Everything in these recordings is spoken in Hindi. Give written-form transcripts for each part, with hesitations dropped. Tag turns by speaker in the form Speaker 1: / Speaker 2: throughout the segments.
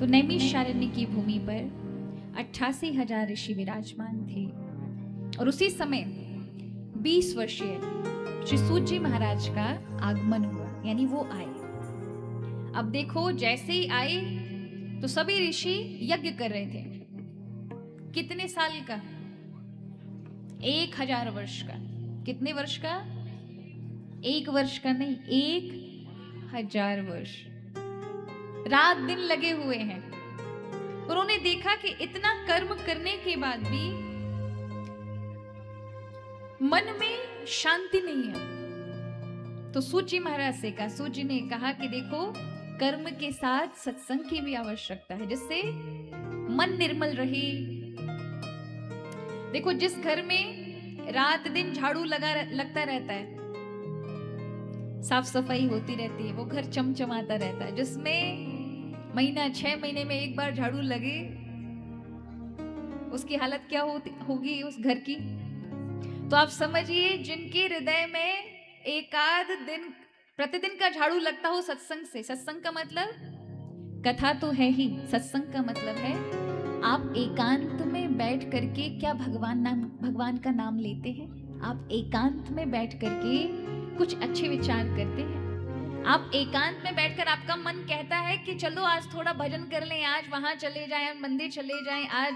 Speaker 1: तो नैमिषारण्य की भूमि पर 88,000 ऋषि विराजमान थे और उसी समय 20 वर्षीय श्री सूत जी महाराज का आगमन हुआ, यानी वो आए। अब देखो, जैसे ही आए तो सभी ऋषि यज्ञ कर रहे थे। कितने साल का? 1000 वर्ष का। कितने वर्ष का? 1 वर्ष का नहीं, 1000 वर्ष। रात दिन लगे हुए हैं। उन्होंने देखा कि इतना कर्म करने के बाद भी मन में शांति नहीं है। तो सूत जी महाराज से कहा, सूत जी ने कहा कि देखो, कर्म के साथ सत्संग की भी आवश्यकता है, जिससे मन निर्मल रहे। देखो, जिस घर में रात दिन झाड़ू लगता रहता है, साफ सफाई होती रहती है, वो घर चमचमाता रहता है। जिसमें महीना 6 महीने में एक बार झाड़ू लगे, उसकी हालत क्या होगी उस घर की? तो आप समझिए, जिनके हृदय में एकाध दिन प्रतिदिन का झाड़ू लगता हो सत्संग से। सत्संग का मतलब कथा तो है ही, सत्संग का मतलब है आप एकांत में बैठ करके क्या भगवान का नाम लेते हैं। आप एकांत में बैठ करके कुछ अच्छे विचार करते हैं। आप एकांत में बैठकर आपका मन कहता है कि चलो आज थोड़ा भजन कर लें, आज वहां चले जाएं, मंदिर चले जाएं, आज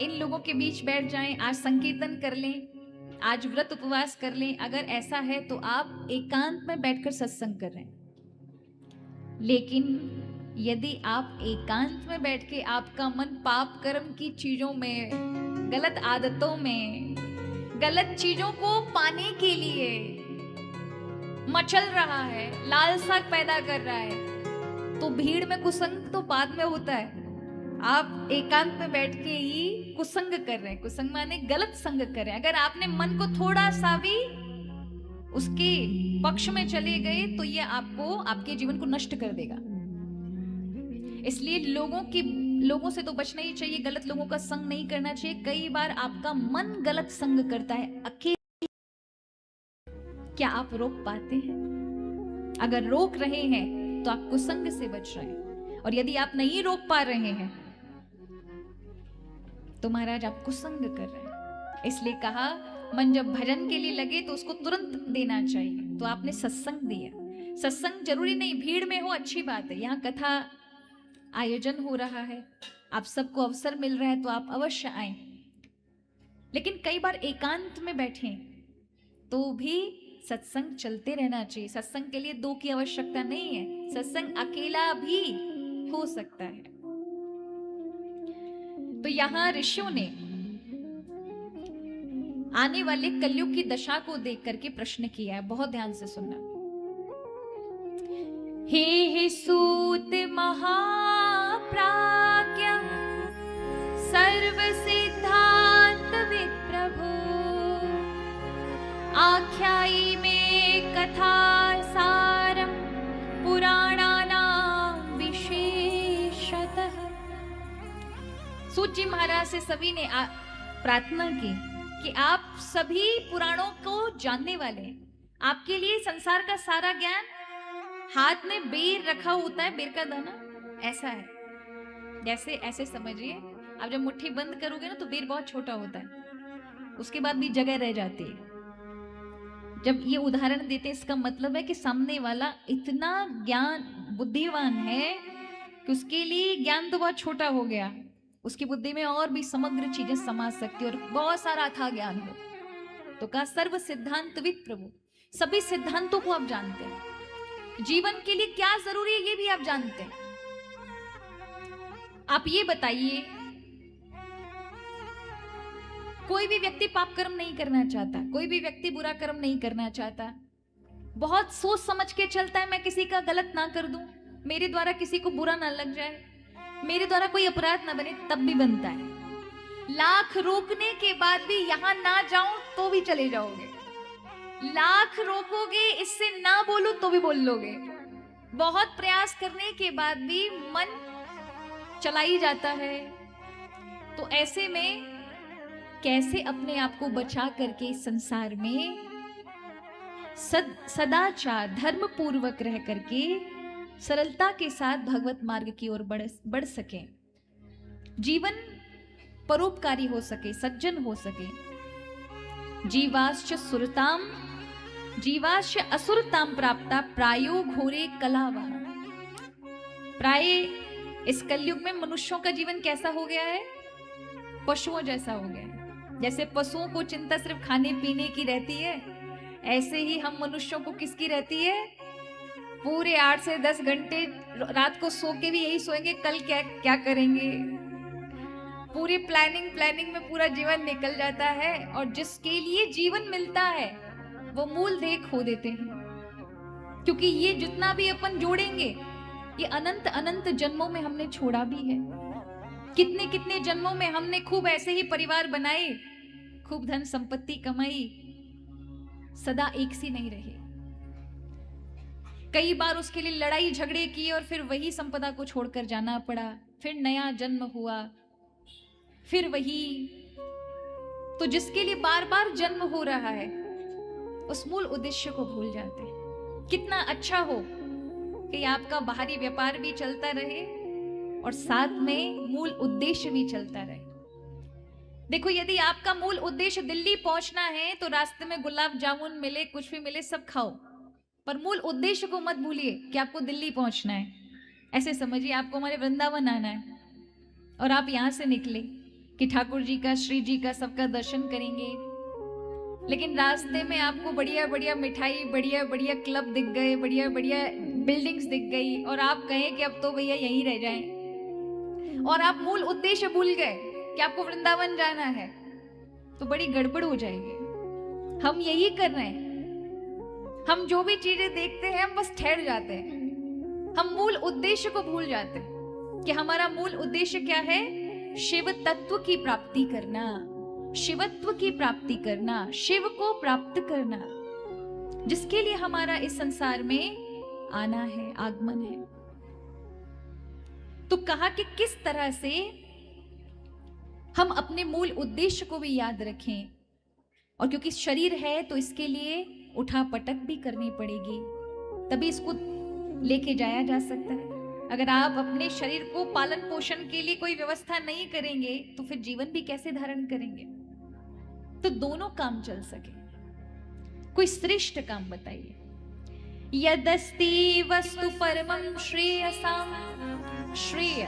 Speaker 1: इन लोगों के बीच बैठ जाएं, आज संकीर्तन कर लें, आज व्रत उपवास कर लें। अगर ऐसा है तो आप एकांत में बैठकर सत्संग कर रहे हैं। लेकिन यदि आप एकांत में बैठ के आपका मन पाप कर्म की चीजों में, गलत आदतों में, गलत चीजों को पाने के लिए मचल रहा है, लालसा पैदा कर रहा है, तो भीड़ में कुसंग तो बाद में होता है। आप एकांत में बैठ के ही कुसंग कर रहे हैं। कुसंग माने गलत संग कर रहे हैं। अगर आपने मन को थोड़ा सा भी उसके पक्ष में चले गए तो ये आपको, आपके जीवन को नष्ट कर देगा। इसलिए लोगों से तो बचना ही चाहिए, गलत लोगों का संग नहीं करना चाहिए। कई बार आपका मन गलत संग करता है अकेले। क्या आप रोक पाते हैं? अगर रोक रहे हैं तो आप कुसंग से बच रहे हैं, और यदि आप नहीं रोक पा रहे हैं तो महाराज आप कुसंग कर रहे हैं। इसलिए कहा, मन जब भजन के लिए लगे तो उसको तुरंत देना चाहिए। तो आपने सत्संग दिया। सत्संग जरूरी नहीं भीड़ में हो, अच्छी बात है। यहाँ कथा आयोजन हो रहा है, आप सबको अवसर मिल रहा है तो आप अवश्य आए। लेकिन कई बार एकांत में बैठे तो भी सत्संग चलते रहना चाहिए। सत्संग के लिए 2 की आवश्यकता नहीं है, सत्संग अकेला भी हो सकता है। तो यहां ऋषियों ने आने वाले कलयुग की दशा को देख करके प्रश्न किया है। बहुत ध्यान से सुनना। हे सूत महाप्राज्ञ सर्व सिद्धांत विप्रभु, आख्यायी में कथा सारम पुराणानां विशेषतः। सूत जी महाराज से सभी ने प्रार्थना की कि आप सभी पुराणों को जानने वाले हैं। आपके लिए संसार का सारा ज्ञान, हाथ में बेर रखा होता है, बेर का दाना ऐसा है, जैसे ऐसे समझिए। आप जब मुट्ठी बंद करोगे ना तो बेर बहुत छोटा होता है, उसके बाद भी जगह रह जाती है। जब ये उदाहरण देते हैं, इसका मतलब है कि सामने वाला इतना ज्ञान बुद्धिवान है कि उसके लिए ज्ञान तो बहुत छोटा हो गया, उसकी बुद्धि में और भी समग्र चीजें समा सकती और बहुत सारा अथाह ज्ञान हो। तो कहा सर्व सिद्धांत विद प्रभु, सभी सिद्धांतों को आप जानते हैं। जीवन के लिए क्या जरूरी है ये भी आप जानते हैं। आप ये बताइए, कोई भी व्यक्ति पाप कर्म नहीं करना चाहता, कोई भी व्यक्ति बुरा कर्म नहीं करना चाहता, बहुत सोच समझ के चलता है मैं किसी का गलत ना कर दूं, मेरे द्वारा किसी को बुरा ना लग जाए, मेरे द्वारा कोई अपराध ना बने, तब भी बनता है। लाख रोकने के बाद भी यहां ना जाऊं तो भी चले जाओगे, लाख रोकोगे इससे ना बोलूं तो भी बोल लोगे। बहुत प्रयास करने के बाद भी मन चला ही जाता है। तो ऐसे में कैसे अपने आप को बचा करके संसार में सदाचार धर्म पूर्वक रह करके सरलता के साथ भगवत मार्ग की ओर बढ़ सके, जीवन परोपकारी हो सके, सज्जन हो सके। जीवाश्च असुरताम प्राप्ता प्रायो घोरे कलावह। प्राय इस कलयुग में मनुष्यों का जीवन कैसा हो गया है? पशुओं जैसा हो गया है। जैसे पशुओं को चिंता सिर्फ खाने पीने की रहती है, ऐसे ही हम मनुष्यों को किसकी रहती है? पूरे 8 से 10 घंटे रात को सो के भी यही सोएंगे, कल क्या क्या करेंगे। पूरी प्लानिंग में पूरा जीवन निकल जाता है, और जिसके लिए जीवन मिलता है वो मूल देह खो देते हैं। क्योंकि ये जितना भी अपन जोड़ेंगे, ये अनंत अनंत जन्मों में हमने छोड़ा भी है। कितने कितने जन्मों में हमने खूब ऐसे ही परिवार बनाए, खूब धन संपत्ति कमाई, सदा एक सी नहीं रहे। कई बार उसके लिए लड़ाई झगड़े किए और फिर वही संपदा को छोड़कर जाना पड़ा, फिर नया जन्म हुआ, फिर वही। तो जिसके लिए बार बार जन्म हो रहा है, उस मूल उद्देश्य को भूल जाते हैं। कितना अच्छा हो कि आपका बाहरी व्यापार भी चलता रहे और साथ में मूल उद्देश्य भी चलता रहे। देखो, यदि आपका मूल उद्देश्य दिल्ली पहुंचना है तो रास्ते में गुलाब जामुन मिले, कुछ भी मिले, सब खाओ, पर मूल उद्देश्य को मत भूलिए कि आपको दिल्ली पहुंचना है। ऐसे समझिए आपको हमारे वृंदावन आना है और आप यहां से निकले कि ठाकुर जी का, श्री जी का, सबका दर्शन करेंगे, लेकिन रास्ते में आपको बढ़िया बढ़िया मिठाई, बढ़िया बढ़िया क्लब दिख गए, बढ़िया बढ़िया बिल्डिंग्स दिख गई, और आप कहें कि अब तो भैया यहीं रह जाएं, और आप मूल उद्देश्य भूल गए कि आपको वृंदावन जाना है, तो बड़ी गड़बड़ हो जाएगी। हम यही कर रहे हैं, हम जो भी चीजें देखते हैं हम बस ठहर जाते हैं, हम मूल उद्देश्य को भूल जाते हैं कि हमारा मूल उद्देश्य क्या है? शिव तत्व की प्राप्ति करना, शिवत्व की प्राप्ति करना, शिव को प्राप्त करना, जिसके लिए हमारा इस संसार में आना है, आगमन है। तो कहा कि किस तरह से हम अपने मूल उद्देश्य को भी याद रखें, और क्योंकि शरीर है तो इसके लिए उठा पटक भी करनी पड़ेगी, तभी इसको लेके जाया जा सकता है। अगर आप अपने शरीर को पालन पोषण के लिए कोई व्यवस्था नहीं करेंगे तो फिर जीवन भी कैसे धारण करेंगे? तो दोनों काम चल सके, कोई श्रेष्ठ काम बताइए। यदस्ति वस्तु परमं श्रेयसाम, श्रेय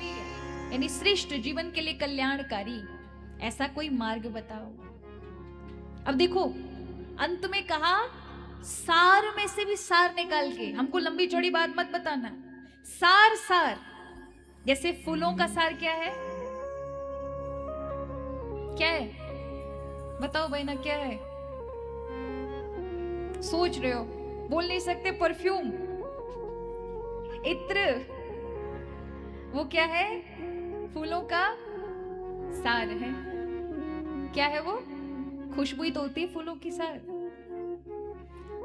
Speaker 1: यानी श्रेष्ठ, जीवन के लिए कल्याणकारी, ऐसा कोई मार्ग बताओ। अब देखो, अंत में कहा सार में से भी सार निकाल के, हमको लंबी चौड़ी बात मत बताना, सार सार। जैसे फूलों का सार क्या है? क्या है बताओ बहना, क्या है? सोच रहे हो, बोल नहीं सकते। परफ्यूम, इत्र, वो क्या है? फूलों का सार है। क्या है वो? खुशबू ही तो होती है फूलों की सार।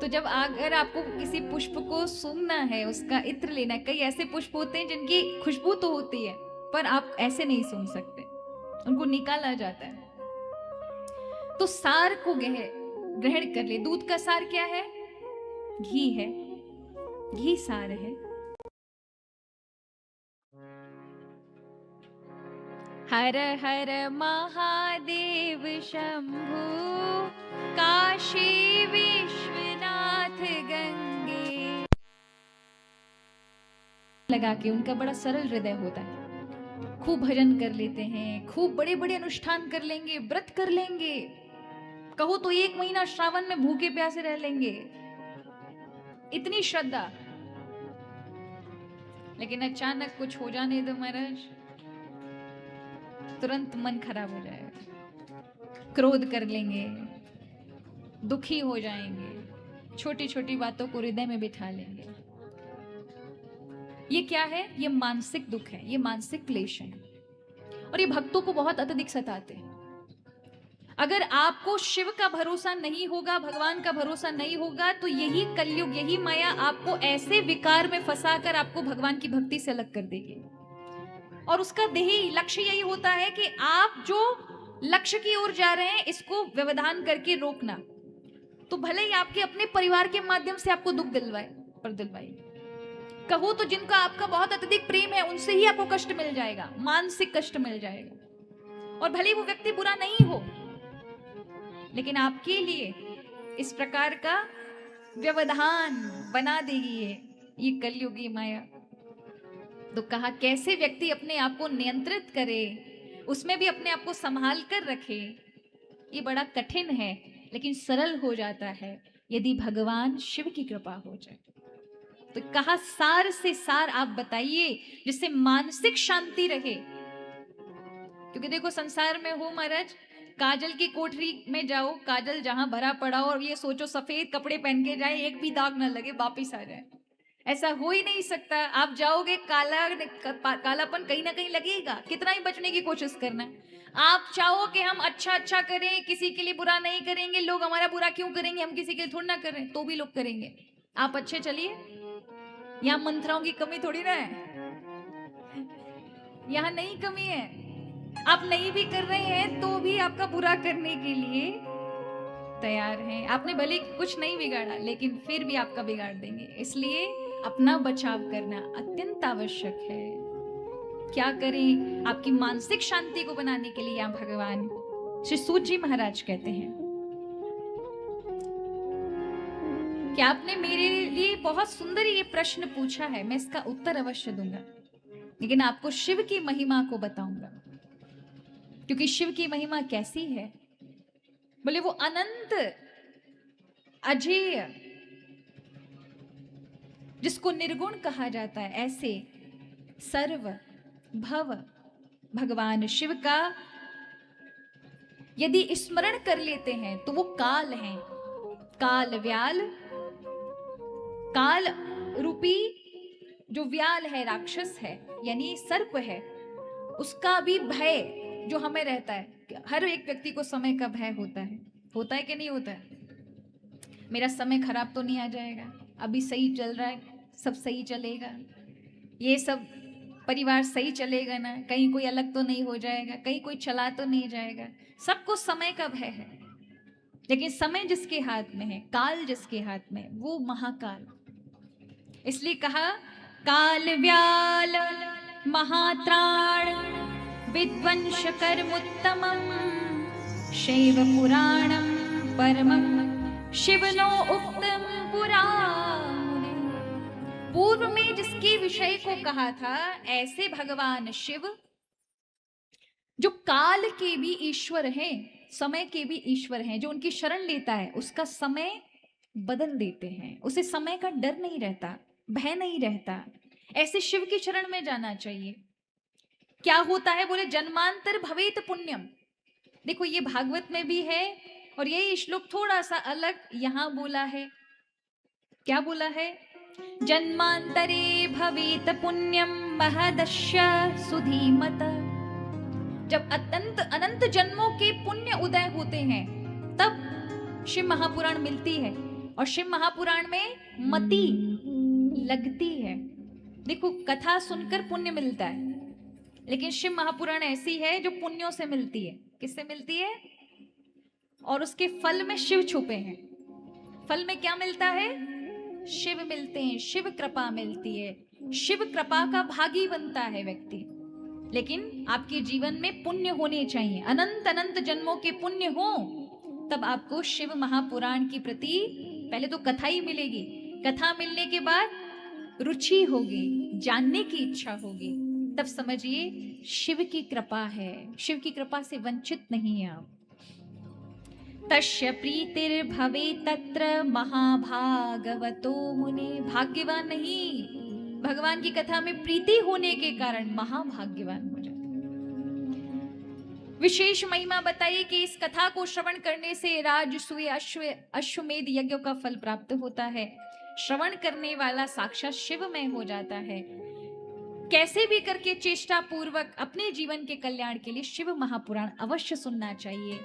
Speaker 1: तो जब अगर आपको किसी पुष्प को सूंघना है, उसका इत्र लेना है, कई ऐसे पुष्प होते हैं जिनकी खुशबू तो होती है पर आप ऐसे नहीं सूंघ सकते, उनको निकाला जाता है। तो सार को ग्रहण कर ले। दूध का सार क्या है? घी है, घी सार है। हर हर महादेव शंभु, काशी विश्वनाथ गंगे, लगा के उनका बड़ा सरल हृदय होता है। खूब भजन कर लेते हैं, खूब बड़े बड़े अनुष्ठान कर लेंगे, व्रत कर लेंगे, कहो तो 1 महीना श्रावण में भूखे प्यासे रह लेंगे, इतनी श्रद्धा। लेकिन अचानक कुछ हो जाने दो महाराज, तुरंत मन खराब हो जाएगा, क्रोध कर लेंगे, दुखी हो जाएंगे, छोटी छोटी बातों को हृदय में बिठा लेंगे। ये क्या है? ये मानसिक दुख है, ये मानसिक क्लेश है, और ये भक्तों को बहुत अत्यधिक सताते हैं। अगर आपको शिव का भरोसा नहीं होगा, भगवान का भरोसा नहीं होगा, तो यही कलयुग, यही माया आपको ऐसे विकार में फंसाकर आपको भगवान की भक्ति से अलग कर देगी। और उसका देही लक्ष्य यही होता है कि आप जो लक्ष्य की ओर जा रहे हैं इसको व्यवधान करके रोकना। तो भले ही आपके अपने परिवार के माध्यम से आपको दुख दिलवाए, पर दिलवाए, कहो तो जिनका आपका बहुत अत्यधिक प्रेम है उनसे ही आपको कष्ट मिल जाएगा, मानसिक कष्ट मिल जाएगा, और भले वो व्यक्ति बुरा नहीं हो, लेकिन आपके लिए इस प्रकार का व्यवधान बना देगी ये कलयुगी माया। तो कहा कैसे व्यक्ति अपने आप को नियंत्रित करे, उसमें भी अपने आप को संभाल कर रखे, ये बड़ा कठिन है, लेकिन सरल हो जाता है यदि भगवान शिव की कृपा हो जाए। तो कहा सार से सार आप बताइए जिससे मानसिक शांति रहे। क्योंकि देखो संसार में हो महाराज, काजल की कोठरी में जाओ, काजल जहां भरा पड़ा हो, और ये सोचो सफेद कपड़े पहन के जाए, एक भी दाग ना लगे, वापिस आ जाए, ऐसा हो ही नहीं सकता। आप जाओगे कालापन कहीं ना कहीं लगेगा, कितना ही बचने की कोशिश करना। आप चाहो कि हम अच्छा करें, किसी के लिए बुरा नहीं करेंगे, लोग हमारा बुरा क्यों करेंगे, हम किसी के लिए थोड़ा ना करें, तो भी लोग करेंगे। आप अच्छे चलिए, यहाँ मंत्राओं की कमी थोड़ी ना है, यहाँ नहीं कमी है। आप नहीं भी कर रहे हैं तो भी आपका बुरा करने के लिए तैयार हैं। आपने भले कुछ नहीं बिगाड़ा, लेकिन फिर भी आपका बिगाड़ देंगे। इसलिए अपना बचाव करना अत्यंत आवश्यक है। क्या करें आपकी मानसिक शांति को बनाने के लिए, यहाँ भगवान श्री सूत जी महाराज कहते हैं कि आपने मेरे लिए बहुत सुंदर ये प्रश्न पूछा है, मैं इसका उत्तर अवश्य दूंगा, लेकिन आपको शिव की महिमा को बताऊंगा। क्योंकि शिव की महिमा कैसी है, बोले वो अनंत अजेय, जिसको निर्गुण कहा जाता है, ऐसे सर्व भव भगवान शिव का यदि स्मरण कर लेते हैं तो वो काल हैं, काल व्याल, काल रूपी जो व्याल है, राक्षस है, यानी सर्प है, उसका भी भय जो हमें रहता है। हर एक व्यक्ति को समय का भय होता है कि नहीं होता है? मेरा समय खराब तो नहीं आ जाएगा, अभी सही चल रहा है, सब सही चलेगा, ये सब परिवार सही चलेगा ना, कहीं कोई अलग तो नहीं हो जाएगा, कहीं कोई चला तो नहीं जाएगा, सबको समय का भय है। लेकिन समय जिसके हाथ में है, काल जिसके हाथ में, वो महाकाल। इसलिए कहा काल व्याल महात्राण विध्वंस कर्मुत्तमं शैव पुराणं परमं शिवनो उक्तम पुराणे। पूर्व में जिसके विषय को कहा था, ऐसे भगवान शिव जो काल के भी ईश्वर हैं, समय के भी ईश्वर हैं, जो उनकी शरण लेता है उसका समय बदल देते हैं, उसे समय का डर नहीं रहता, भय नहीं रहता। ऐसे शिव की शरण में जाना चाहिए। क्या होता है, बोले जन्मांतर भवेत पुण्यम। देखो ये भागवत में भी है, और यही श्लोक थोड़ा सा अलग यहां बोला है। क्या बोला है? जन्मांतरे भवेत पुण्यम महदश्य सुधीमत। जब अनंत जन्मों के पुण्य उदय होते हैं तब शिव महापुराण मिलती है, और शिव महापुराण में मति लगती है। देखो कथा सुनकर पुण्य मिलता है, लेकिन शिव महापुराण ऐसी है जो पुण्यों से मिलती है। किससे मिलती है? और उसके फल में शिव छुपे हैं। फल में क्या मिलता है? शिव मिलते हैं, शिव कृपा मिलती है, शिव कृपा का भागी बनता है व्यक्ति। लेकिन आपके जीवन में पुण्य होने चाहिए, अनंत अनंत जन्मों के पुण्य हो, तब आपको शिव महापुराण की प्रति पहले तो कथा ही मिलेगी, कथा मिलने के बाद रुचि होगी, जानने की इच्छा होगी, तब समझिए शिव की कृपा है। शिव की कृपा से वंचित नहीं है आप। तस्य प्रीतिर्भवे तत्र महाभागवतो मुने। भाग्यवान नहीं, भगवान की कथा में प्रीति होने के कारण महाभाग्यवान हो जाए। विशेष महिमा बताइए कि इस कथा को श्रवण करने से राजसूय अश्वमेध यज्ञ का फल प्राप्त होता है। श्रवण करने वाला साक्षात शिवमय हो जाता है। कैसे भी करके चेष्टा पूर्वक अपने जीवन के कल्याण के लिए शिव महापुराण अवश्य सुनना चाहिए।